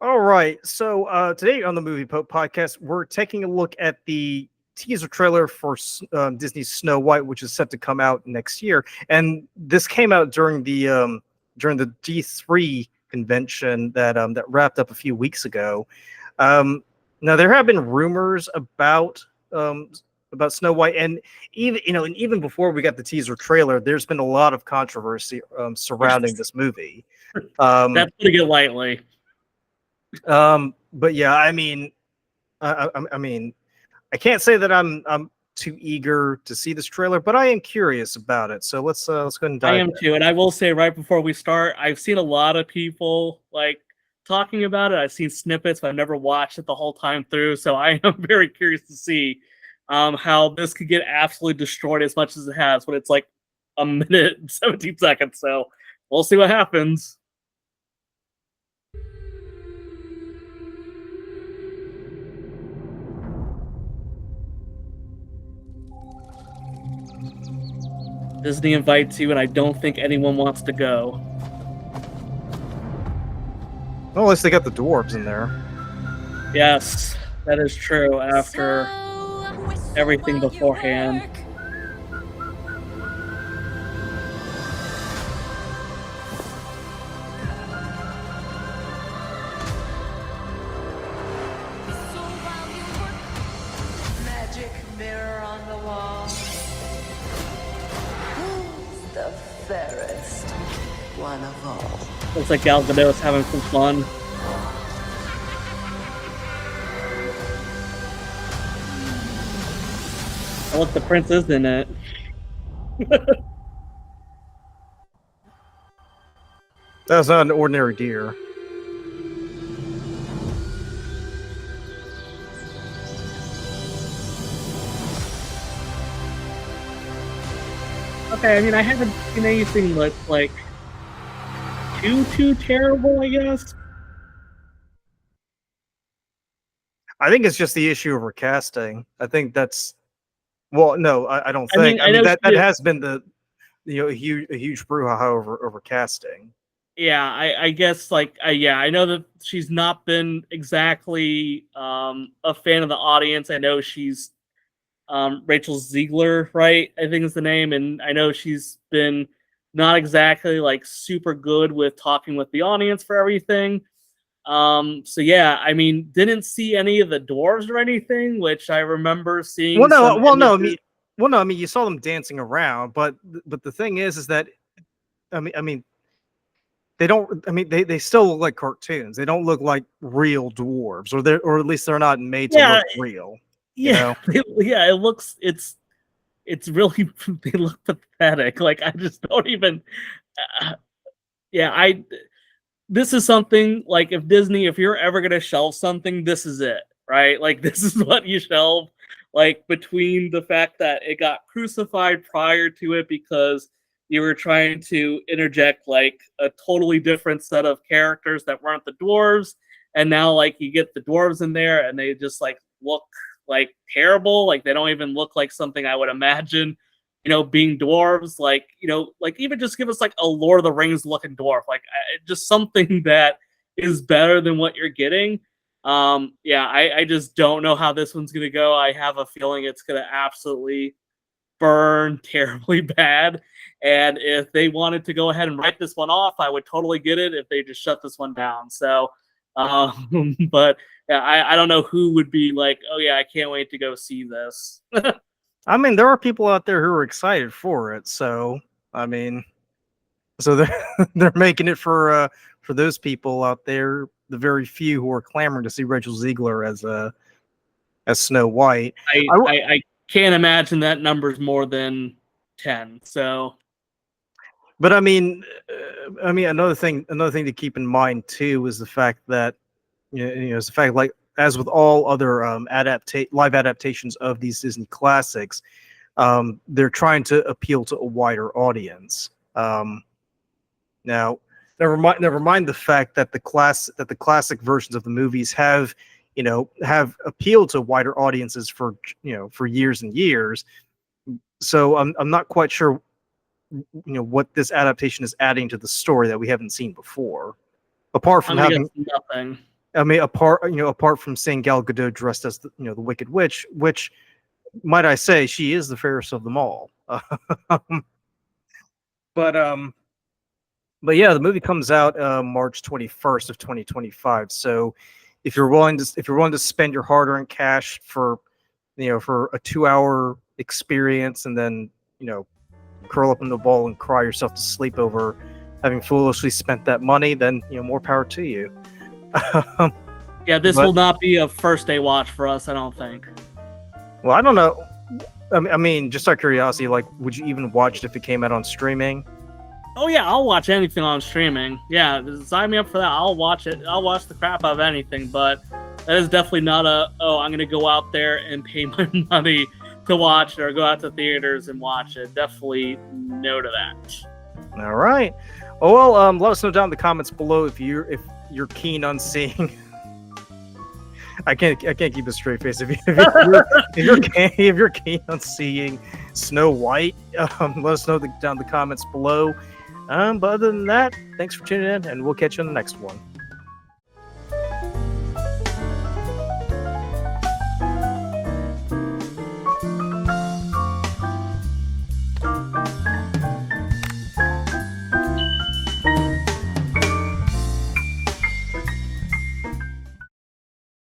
All right. So today on the Movie Pope podcast, we're taking a look at the teaser trailer for Disney's Snow White, which is set to come out next year. And this came out during the D3 convention that wrapped up a few weeks ago. Um, Now there have been rumors um, about Snow White, and even before we got the teaser trailer, there's been a lot of controversy surrounding this movie. Um, That's putting it lightly. but yeah, I mean, I can't say that I'm too eager to see this trailer, but I am curious about it. So let's go ahead and I dive am in. too, and I will say right before we start, I've seen a lot of people talking about it. I've seen snippets, but I've never watched it the whole time through. So I am very curious to see how this could get absolutely destroyed as much as it has when it's like a minute and 17 seconds. So we'll see what happens. Disney invites you, and I don't think anyone wants to go. Well, at least they got the dwarves in there. Yes, that is true. After everything beforehand. Magic mirror on the wall. Who's the fairest one of all? Looks like Gal Gadot's having some fun. Oh, look, the prince is in it. That's not an ordinary deer. Okay, I mean, I haven't seen anything that's like too terrible, I guess. I think it's just the issue of recasting. I think that's well, no, I don't think. I I mean know that has been the a huge brouhaha over casting. yeah, I guess yeah, I know that she's not been exactly a fan of the audience. I know she's Rachel Ziegler, right? I think is the name, and I know she's been not exactly like super good with talking with the audience for everything. So yeah, I mean, didn't see any of the dwarves or anything, which I remember seeing. Well, no, some well, no, I images. mean, well, no, I mean, you saw them dancing around, but the thing is that I mean, they don't. I mean, they still look like cartoons. They don't look like real dwarves, or at least they're not made to Yeah, look real. You yeah, know? yeah. It's really they look pathetic. Like I just don't even. Uh, yeah, this is something like if you're ever gonna shelve something, this is it, right? Like this is what you shelve. Like between the fact that it got crucified prior to it because you were trying to interject like a totally different set of characters that weren't the dwarves, and now like you get the dwarves in there and they just like look like terrible. Like they don't even look like something I would imagine being dwarves, like even just give us like a Lord of the Rings looking dwarf, like just something that is better than what you're getting. Yeah, I just don't know how this one's gonna go. I have a feeling it's gonna absolutely burn terribly bad. And if they wanted to go ahead and write this one off, I would totally get it if they just shut this one down. So, but yeah, I don't know who would be like, oh yeah, I can't wait to go see this. I mean, there are people out there who are excited for it. So, I mean, so they're they're making it for those people out there, the very few who are clamoring to see Rachel Ziegler as Snow White. I can't imagine that number's more than 10. So, But I mean, another thing to keep in mind too is the fact that is the fact like as with all other live adaptations of these Disney classics, they're trying to appeal to a wider audience. Now, never mind the fact that the classic versions of the movies have appealed to wider audiences for years and years. So I'm not quite sure what this adaptation is adding to the story that we haven't seen before, apart from I'm gonna having guess nothing. I mean, apart from seeing Gal Gadot dressed as the Wicked Witch, which, might I say, she is the fairest of them all. But yeah, the movie comes out March 21st of 2025. So if you're willing to spend your hard-earned cash for for a 2-hour experience, and then curl up in the ball and cry yourself to sleep over having foolishly spent that money, then more power to you. Yeah, this But- will not be a first day watch for us, I don't think. Well, I don't know. I mean, just out of curiosity, like, would you even watch it if it came out on streaming? Oh yeah, I'll watch anything on streaming. Yeah, sign me up for that. I'll watch it. I'll watch the crap out of anything, but that is definitely not I'm gonna go out there and pay my money to watch it, or go out to theaters and watch it. Definitely no to that. All right. Oh well, let us know down in the comments below if you're keen on seeing. I can't keep a straight face. If you're keen on seeing Snow White, let us know down in the comments below. But other than that, thanks for tuning in, and we'll catch you on the next one.